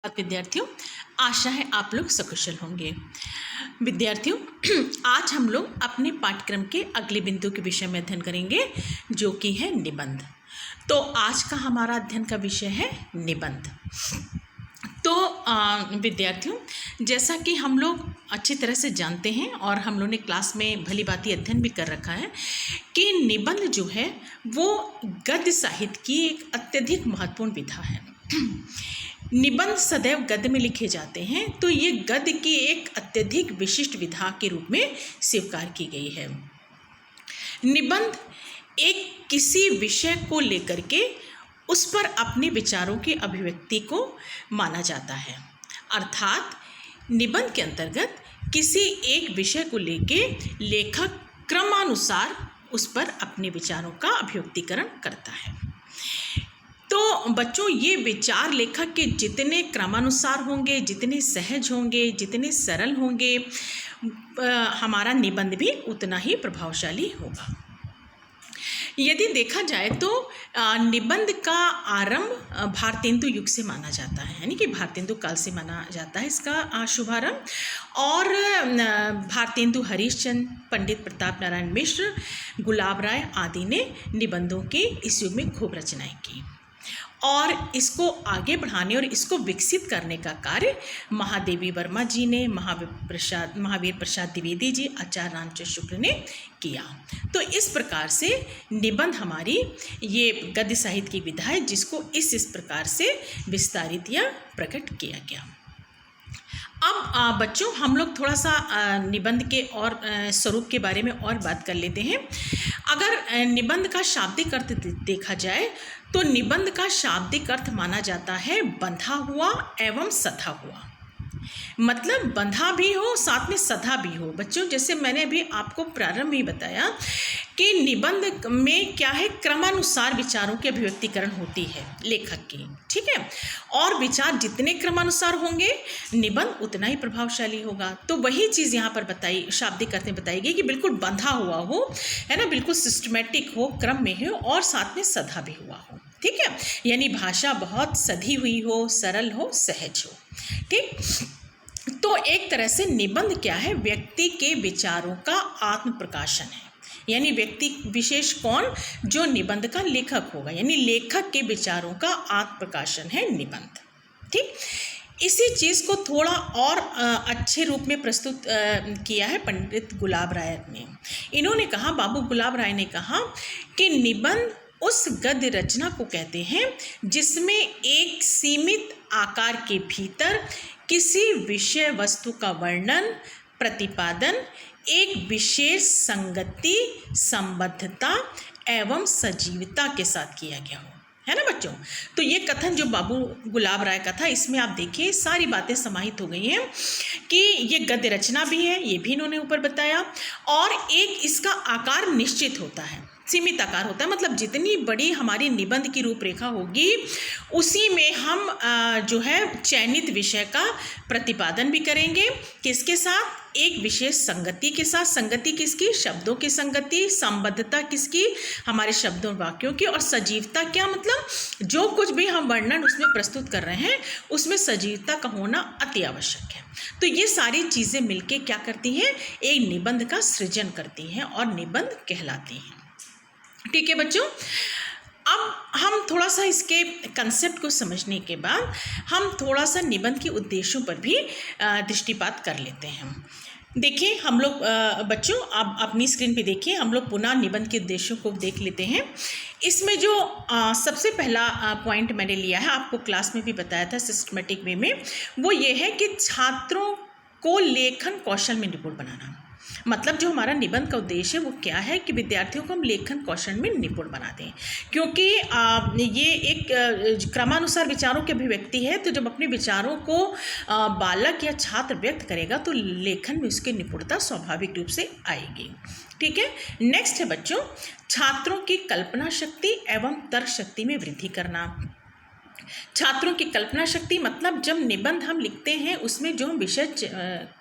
विद्यार्थियों, आशा है आप लोग सकुशल होंगे। विद्यार्थियों, आज हम लोग अपने पाठ्यक्रम के अगले बिंदु के विषय में अध्ययन करेंगे, जो कि है निबंध। तो आज का हमारा अध्ययन का विषय है निबंध। तो विद्यार्थियों, जैसा कि हम लोग अच्छी तरह से जानते हैं और हम लोगों ने क्लास में भली भांति अध्ययन भी कर रखा है कि निबंध जो है वो गद्य साहित्य की एक अत्यधिक महत्वपूर्ण विधा है। निबंध सदैव गद्य में लिखे जाते हैं, तो ये गद्य की एक अत्यधिक विशिष्ट विधा के रूप में स्वीकार की गई है। निबंध एक किसी विषय को लेकर के उस पर अपने विचारों की अभिव्यक्ति को माना जाता है। अर्थात निबंध के अंतर्गत किसी एक विषय को लेके लेखक क्रमानुसार उस पर अपने विचारों का अभिव्यक्तिकरण करता है। तो बच्चों, ये विचार लेखक के जितने क्रमानुसार होंगे, जितने सहज होंगे, जितने सरल होंगे, हमारा निबंध भी उतना ही प्रभावशाली होगा। यदि देखा जाए तो निबंध का आरंभ भारतेंदु युग से माना जाता है, यानी कि भारतेंदु काल से माना जाता है इसका शुभारंभ। और भारतेंदु हरिश्चंद्र, पंडित प्रताप नारायण मिश्र, गुलाब राय आदि ने निबंधों की इस युग में खूब रचनाएं की और इसको आगे बढ़ाने और इसको विकसित करने का कार्य महादेवी वर्मा जी ने, महावीर प्रसाद द्विवेदी जी, आचार्य रामचंद्र शुक्ल ने किया। तो इस प्रकार से निबंध हमारी ये गद्य साहित्य की विधा है, जिसको इस प्रकार से विस्तारित या प्रकट किया गया। अब बच्चों, हम लोग थोड़ा सा निबंध के और स्वरूप के बारे में और बात कर लेते हैं। अगर निबंध का शाब्दिक अर्थ देखा जाए तो निबंध का शाब्दिक अर्थ माना जाता है बंधा हुआ एवं सधा हुआ। मतलब बंधा भी हो, साथ में सधा भी हो। बच्चों, जैसे मैंने अभी आपको प्रारंभ में बताया कि निबंध में क्या है, क्रमानुसार विचारों की अभिव्यक्तिकरण होती है लेखक की, ठीक है। और विचार जितने क्रमानुसार होंगे, निबंध उतना ही प्रभावशाली होगा। तो वही चीज़ यहाँ पर बताई, शाब्दिक अर्थ में बताई गई कि बिल्कुल बंधा हुआ हो, है ना, बिल्कुल सिस्टमेटिक हो, क्रम में हो और साथ में सधा भी हुआ हो, ठीक है। यानी भाषा बहुत सधी हुई हो, सरल हो, सहज हो, ठीक। तो एक तरह से निबंध क्या है, व्यक्ति के विचारों का आत्म प्रकाशन है। यानी व्यक्ति विशेष कौन, जो निबंध का लेखक होगा, यानी लेखक के विचारों का आत्म प्रकाशन है निबंध, ठीक। इसी चीज़ को थोड़ा और अच्छे रूप में प्रस्तुत किया है पंडित गुलाब राय ने। इन्होंने कहा, बाबू गुलाब राय ने कहा कि निबंध उस गद्य रचना को कहते हैं जिसमें एक सीमित आकार के भीतर किसी विषय वस्तु का वर्णन, प्रतिपादन एक विशेष संगति, संबद्धता एवं सजीवता के साथ किया गया हो, है ना बच्चों। तो ये कथन जो बाबू गुलाब राय का था, इसमें आप देखिए सारी बातें समाहित हो गई हैं कि ये गद्य रचना भी है, ये भी इन्होंने ऊपर बताया, और एक इसका आकार निश्चित होता है, सीमित आकार होता है। मतलब जितनी बड़ी हमारी निबंध की रूपरेखा होगी, उसी में हम जो है चयनित विषय का प्रतिपादन भी करेंगे, किसके साथ, एक विशेष संगति के साथ। संगति किसकी, शब्दों की संगति। संबद्धता किसकी, हमारे शब्दों वाक्यों की। और सजीवता क्या, मतलब जो कुछ भी हम वर्णन उसमें प्रस्तुत कर रहे हैं, उसमें सजीवता का होना अति आवश्यक है। तो ये सारी चीज़ें मिलके क्या करती हैं, एक निबंध का सृजन करती हैं और निबंध कहलाती हैं, ठीक है बच्चों। अब हम थोड़ा सा इसके कंसेप्ट को समझने के बाद हम थोड़ा सा निबंध के उद्देश्यों पर भी दृष्टिपात कर लेते हैं। देखिए हम लोग बच्चों, आप अपनी स्क्रीन पे देखिए, हम लोग पुनः निबंध के उद्देश्यों को देख लेते हैं। इसमें जो सबसे पहला पॉइंट मैंने लिया है, आपको क्लास में भी बताया था सिस्टमेटिक वे में, वो ये है कि छात्रों को लेखन कौशल में निपुण बनाना। मतलब जो हमारा निबंध का उद्देश्य है वो क्या है कि विद्यार्थियों को हम लेखन कौशल में निपुण बना दें, क्योंकि ये एक क्रमानुसार विचारों की अभिव्यक्ति है। तो जब अपने विचारों को बालक या छात्र व्यक्त करेगा तो लेखन में उसकी निपुणता स्वाभाविक रूप से आएगी, ठीक है। नेक्स्ट है बच्चों, छात्रों की कल्पना शक्ति एवं तर्क शक्ति में वृद्धि करना। छात्रों की कल्पना शक्ति मतलब जब निबंध हम लिखते हैं उसमें जो हम विषय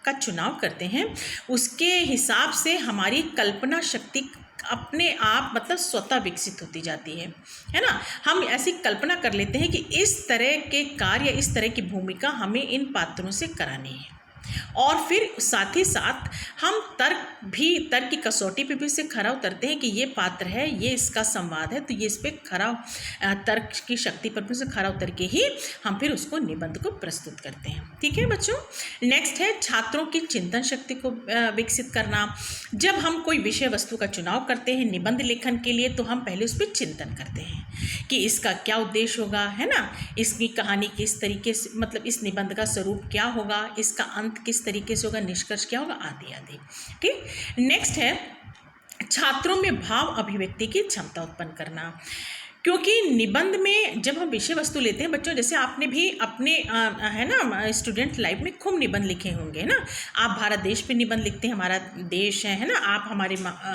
का चुनाव करते हैं उसके हिसाब से हमारी कल्पना शक्ति अपने आप मतलब स्वतः विकसित होती जाती है ना। हम ऐसी कल्पना कर लेते हैं कि इस तरह के कार्य, इस तरह की भूमिका हमें इन पात्रों से करानी है, और फिर साथ ही साथ हम तर्क की कसौटी पे भी इसे खरा उतरते हैं कि ये पात्र है, ये इसका संवाद है, तो ये इस पर खरा तर्क की शक्ति पर भी उसे खरा उतर के ही हम फिर उसको निबंध को प्रस्तुत करते हैं। ठीक है बच्चों। नेक्स्ट है छात्रों की चिंतन शक्ति को विकसित करना। जब हम कोई विषय वस्तु का चुनाव करते हैं निबंध लेखन के लिए, तो हम पहले उस पर चिंतन करते हैं कि इसका क्या उद्देश्य होगा, है ना, इसकी कहानी किस तरीके से, मतलब इस निबंध का स्वरूप क्या होगा, इसका अंत किस तरीके से होगा, निष्कर्ष क्या होगा, आदि आदि। ठीक। नेक्स्ट है छात्रों में भाव अभिव्यक्ति की क्षमता उत्पन्न करना। क्योंकि निबंध में जब हम विषय वस्तु लेते हैं बच्चों, जैसे आपने भी अपने है ना स्टूडेंट लाइफ में खूब निबंध लिखे होंगे ना। आप भारत देश पे निबंध लिखते हैं, हमारा देश है ना। आप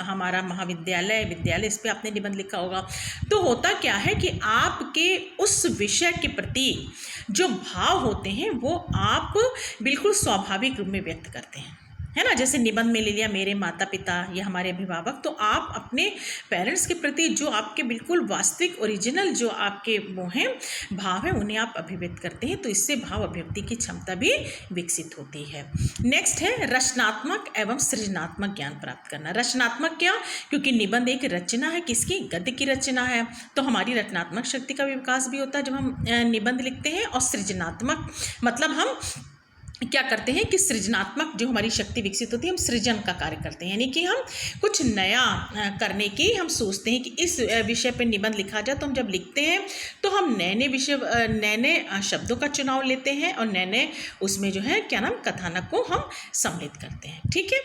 हमारा महाविद्यालय, विद्यालय, इस पे आपने निबंध लिखा होगा। तो होता क्या है कि आपके उस विषय के प्रति जो भाव होते हैं वो आप बिल्कुल स्वाभाविक रूप में व्यक्त करते हैं, है ना। जैसे निबंध में ले लिया मेरे माता पिता या हमारे अभिभावक, तो आप अपने पेरेंट्स के प्रति जो आपके बिल्कुल वास्तविक ओरिजिनल जो आपके वो हैं भाव हैं उन्हें आप अभिव्यक्त करते हैं, तो इससे भाव अभिव्यक्ति की क्षमता भी विकसित होती है। नेक्स्ट है रचनात्मक एवं सृजनात्मक ज्ञान प्राप्त करना। रचनात्मक क्या, क्योंकि निबंध एक रचना है, किसकी, गद्य की रचना है, तो हमारी रचनात्मक शक्ति का विकास भी होता है जब हम निबंध लिखते हैं। और सृजनात्मक मतलब हम क्या करते हैं कि सृजनात्मक जो हमारी शक्ति विकसित होती है, हम सृजन का कार्य करते हैं, यानी कि हम कुछ नया करने की हम सोचते हैं कि इस विषय पर निबंध लिखा जाए। तो हम जब लिखते हैं तो हम नए नए शब्दों का चुनाव लेते हैं और नए उसमें जो है क्या नाम कथानक को हम सम्मिलित करते हैं। ठीक है।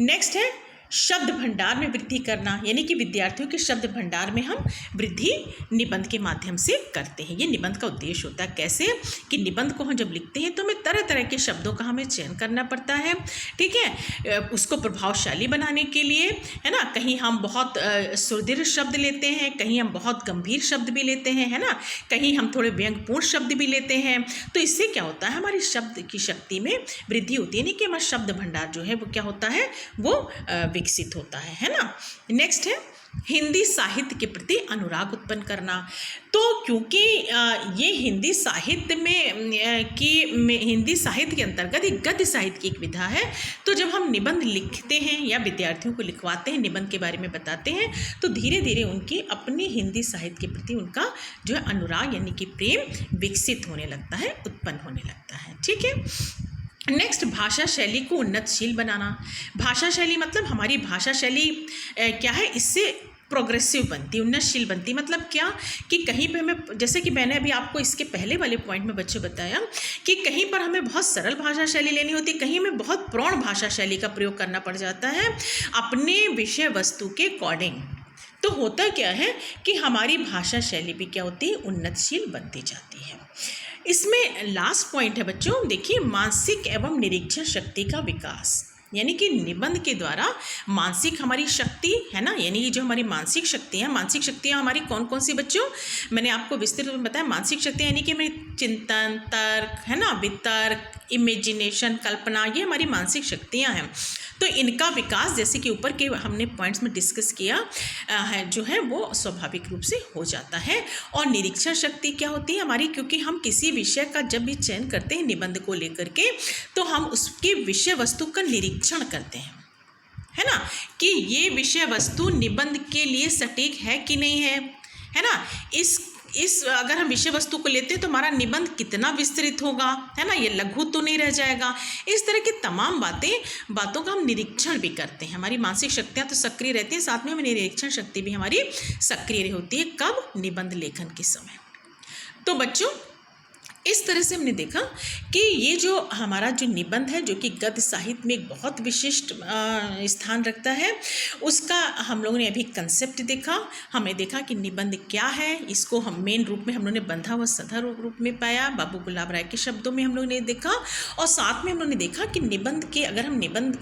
नेक्स्ट है शब्द भंडार में वृद्धि करना, यानी कि विद्यार्थियों के शब्द भंडार में हम वृद्धि निबंध के माध्यम से करते हैं। ये निबंध का उद्देश्य होता है। कैसे कि निबंध को हम जब लिखते हैं तो हमें तरह तरह के शब्दों का हमें चयन करना पड़ता है। ठीक है, उसको प्रभावशाली बनाने के लिए, है ना। कहीं हम बहुत सुदृढ़ शब्द लेते हैं, कहीं हम बहुत गंभीर शब्द भी लेते हैं, है ना, कहीं हम थोड़े व्यंग्यपूर्ण शब्द भी लेते हैं। तो इससे क्या होता है, हमारी शब्द की शक्ति में वृद्धि होती है, यानी कि हमारा शब्द भंडार जो है वो क्या होता है, वो विकसित होता है ना। नेक्स्ट है हिंदी साहित्य के प्रति अनुराग उत्पन्न करना। तो क्योंकि ये हिंदी साहित्य हिंदी साहित्य के अंतर्गत एक गद्य साहित्य की एक विधा है, तो जब हम निबंध लिखते हैं या विद्यार्थियों को लिखवाते हैं, निबंध के बारे में बताते हैं, तो धीरे धीरे उनकी अपनी हिंदी साहित्य के प्रति उनका जो है अनुराग यानी कि प्रेम विकसित होने लगता है, उत्पन्न होने लगता है। ठीक है। नेक्स्ट भाषा शैली को उन्नतशील बनाना। भाषा शैली मतलब हमारी भाषा शैली क्या है, इससे प्रोग्रेसिव बनती, उन्नतशील बनती। मतलब क्या कि कहीं पे हमें, जैसे कि मैंने अभी आपको इसके पहले वाले पॉइंट में बच्चों बताया कि कहीं पर हमें बहुत सरल भाषा शैली लेनी होती है, कहीं हमें बहुत प्रौढ़ भाषा शैली का प्रयोग करना पड़ जाता है अपने विषय वस्तु के अकॉर्डिंग। तो होता क्या है कि हमारी भाषा शैली भी क्या होती है, उन्नतशील बनती जाती है। इसमें लास्ट पॉइंट है बच्चों, देखिए मानसिक एवं निरीक्षण शक्ति का विकास, यानी कि निबंध के द्वारा मानसिक हमारी शक्ति है ना, यानी कि जो हमारी मानसिक शक्तियाँ हमारी कौन कौन सी बच्चों, मैंने आपको विस्तृत रूप में बताया। मानसिक शक्तियाँ यानी कि हमारी चिंतन, तर्क, है ना, वितर्क, इमेजिनेशन, कल्पना, ये हमारी मानसिक शक्तियाँ हैं। तो इनका विकास जैसे कि ऊपर के हमने पॉइंट्स में डिस्कस किया है जो है वो स्वाभाविक रूप से हो जाता है। और निरीक्षण शक्ति क्या होती है हमारी, क्योंकि हम किसी विषय का जब भी चयन करते हैं निबंध को लेकर के, तो हम उसके विषय वस्तु का निरीक्षण करते हैं, है ना, कि ये विषय वस्तु निबंध के लिए सटीक है कि नहीं है ना। इस अगर हम विषय वस्तु को लेते हैं तो हमारा निबंध कितना विस्तृत होगा, है ना, ये लघु तो नहीं रह जाएगा। इस तरह की तमाम बातों का हम निरीक्षण भी करते हैं। हमारी मानसिक शक्तियाँ तो सक्रिय रहती हैं, साथ में हमारी निरीक्षण शक्ति भी हमारी सक्रिय होती है। कब, निबंध लेखन के समय। तो बच्चों इस तरह से हमने देखा कि ये जो हमारा जो निबंध है जो कि गद्य साहित्य में एक बहुत विशिष्ट स्थान रखता है, उसका हम लोगों ने अभी कंसेप्ट देखा। हमें देखा कि निबंध क्या है, इसको हम मेन रूप में हम लोगों ने बंधा हुआ सधा रूप में पाया, बाबू गुलाब राय के शब्दों में हम लोगों ने देखा। और साथ में हम लोगों ने देखा कि निबंध के अगर हम निबंध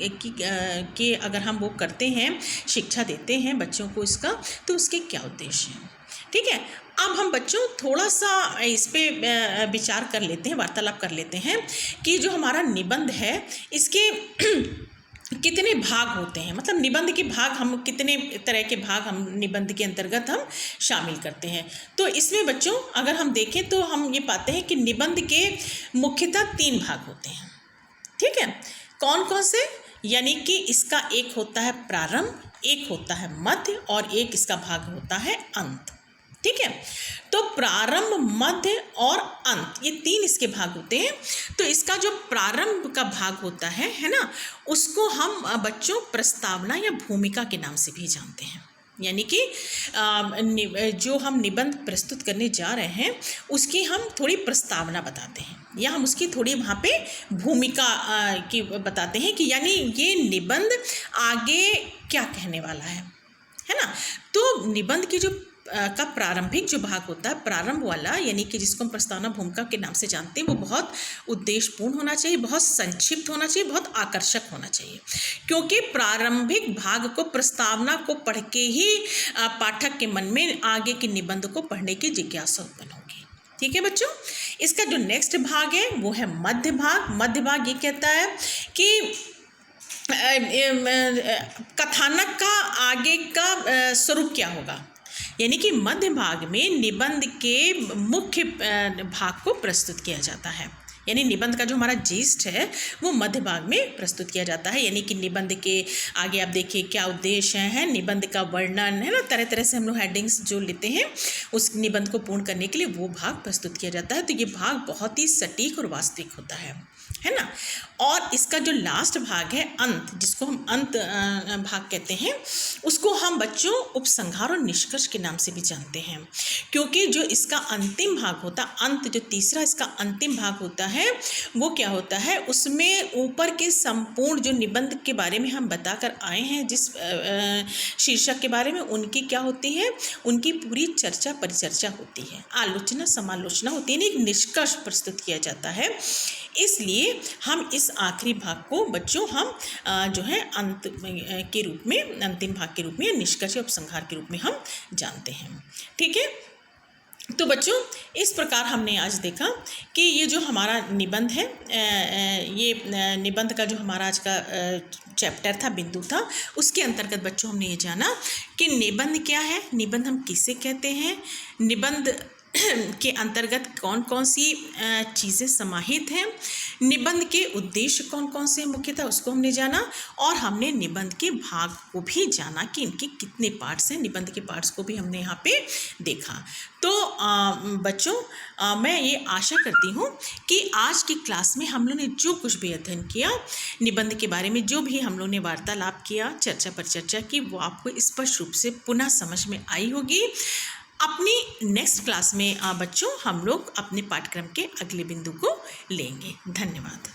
के अगर हम वो करते हैं, शिक्षा देते हैं बच्चों को इसका, तो उसके क्या उद्देश्य हैं। ठीक है। अब हम बच्चों थोड़ा सा इस पे विचार कर लेते हैं, वार्तालाप कर लेते हैं कि जो हमारा निबंध है इसके कितने भाग होते हैं, मतलब निबंध के भाग हम कितने तरह के भाग हम निबंध के अंतर्गत हम शामिल करते हैं। तो इसमें बच्चों अगर हम देखें तो हम ये पाते हैं कि निबंध के मुख्यतः 3 भाग होते हैं। ठीक है, कौन कौन से? यानी कि इसका एक होता है प्रारंभ, एक होता है मध्य और एक इसका भाग होता है अंत। ठीक है, तो प्रारंभ, मध्य और अंत, ये 3 इसके भाग होते हैं। तो इसका जो प्रारंभ का भाग होता है ना, उसको हम बच्चों प्रस्तावना या भूमिका के नाम से भी जानते हैं। यानी कि जो हम निबंध प्रस्तुत करने जा रहे हैं उसकी हम थोड़ी प्रस्तावना बताते हैं या हम उसकी थोड़ी वहाँ पे भूमिका की बताते हैं कि यानी ये निबंध आगे क्या कहने वाला है ना। तो निबंध की जो का प्रारंभिक जो भाग होता है, प्रारंभ वाला, यानी कि जिसको हम प्रस्तावना भूमिका के नाम से जानते हैं, वो बहुत उद्देश्यपूर्ण होना चाहिए, बहुत संक्षिप्त होना चाहिए, बहुत आकर्षक होना चाहिए, क्योंकि प्रारंभिक भाग को, प्रस्तावना को पढ़ के ही पाठक के मन में आगे के निबंध को पढ़ने की जिज्ञासा उत्पन्न होगी। ठीक है बच्चों, इसका जो नेक्स्ट भाग है वो है मध्य भाग। मध्य भाग ये कहता है कि कथानक का आगे का स्वरूप क्या होगा, यानी कि मध्य भाग में निबंध के मुख्य भाग को प्रस्तुत किया जाता है। यानी निबंध का जो हमारा जीस्ट है वो मध्य भाग में प्रस्तुत किया जाता है। यानी कि निबंध के आगे आप देखिए क्या उद्देश्य है, निबंध का वर्णन है ना, तरह तरह से हम लोग हेडिंग्स जो लेते हैं उस निबंध को पूर्ण करने के लिए वो भाग प्रस्तुत किया जाता है। तो ये भाग बहुत ही सटीक और वास्तविक होता है ना। और इसका जो लास्ट भाग है अंत, जिसको हम अंत भाग कहते हैं, उसको हम बच्चों उपसंहार और निष्कर्ष के नाम से भी जानते हैं, क्योंकि जो इसका अंतिम भाग होता, अंत जो तीसरा इसका अंतिम भाग होता है वो क्या होता है, उसमें ऊपर के संपूर्ण जो निबंध के बारे में हम बताकर आए हैं, जिस शीर्षक के बारे में, उनकी क्या होती है, उनकी पूरी चर्चा परिचर्चा होती है, आलोचना समालोचना होती है, एक निष्कर्ष प्रस्तुत किया जाता है। इसलिए हम इस आखिरी भाग को बच्चों हम जो है अंत के रूप में, अंतिम भाग के रूप में, निष्कर्ष उपसंहार के रूप में हम जानते हैं। ठीक है, तो बच्चों इस प्रकार हमने आज देखा कि ये जो हमारा निबंध है, ये निबंध का जो हमारा आज का चैप्टर था, बिंदु था, उसके अंतर्गत बच्चों हमने ये जाना कि निबंध क्या है, निबंध हम किसे कहते हैं, निबंध के अंतर्गत कौन कौन सी चीज़ें समाहित हैं, निबंध के उद्देश्य कौन कौन से मुख्यतः उसको हमने जाना, और हमने निबंध के भाग को भी जाना कि इनके कितने पार्ट्स हैं, निबंध के पार्ट्स को भी हमने यहाँ पे देखा। तो बच्चों मैं ये आशा करती हूँ कि आज की क्लास में हम लोग ने जो कुछ भी अध्ययन किया निबंध के बारे में, जो भी हम लोग ने वार्तालाप किया, चर्चा पर चर्चा की, वो आपको स्पष्ट रूप से पुनः समझ में आई होगी। अपनी नेक्स्ट क्लास में बच्चों हम लोग अपने पाठ्यक्रम के अगले बिंदु को लेंगे। धन्यवाद।